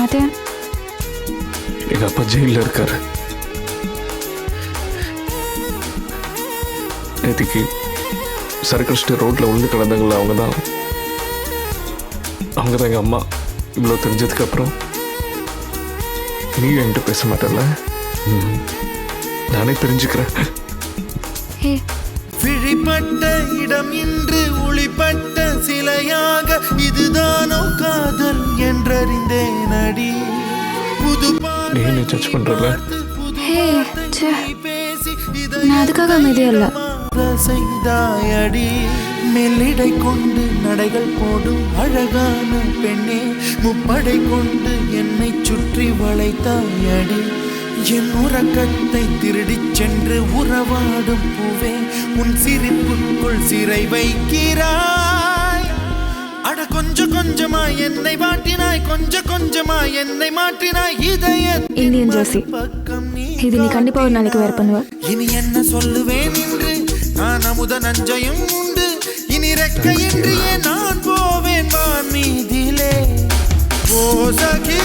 அது எங்க அப்பா ஜெயிலில் இருக்காரு. நேற்றுக்கு சரக்கடிச்சிட்டு ரோட்டில் விழுந்து கிடந்தாங்கள அவங்க தான் எங்கள் அம்மா. இவ்வளோ தெரிஞ்சதுக்கு அப்புறம் நீயும் என்கிட்ட பேச மாட்டல. நானே தெரிஞ்சுக்கிறேன். விழிப்பட்ட இடம் இன்று ஒளிப்பட்ட சிலையாக இதுதானோ காதல் என்றறிந்தேன் அடி. புது நீ என்ன ஜட்ஜ் பண்றல? நான் அதுக்காக அமைதியா இல்ல. செய்தாயடி மெல்லிடை கொண்டு நடைகள் போடும் அழகான பெண்ணே, முப்படை கொண்டு என்னை சுற்றி வளைத்தாயடி. என் உறக்கத்தை திருடிச் சென்று உறவாடும் பூவே, உன் சிரிப்புக்குள் சிறை வைக்கிறாய். அட கொஞ்சம் கொஞ்சமா என்னை வாட்டினாய், கொஞ்சம் கொஞ்சமா என்னை மாற்றினாய். இந்தியன் ஜெர்சி இது நீ கண்டிப்பா ஒரு நாளைக்கு வேர் பண்ணுவ. இனி என்ன சொல்லுவேன் என்று நான் அமுத நஞ்சையும் உண்டு. இனி ரெக்கையின்றியே நான் போவேன் வான் மீதிலே. ஓ சகி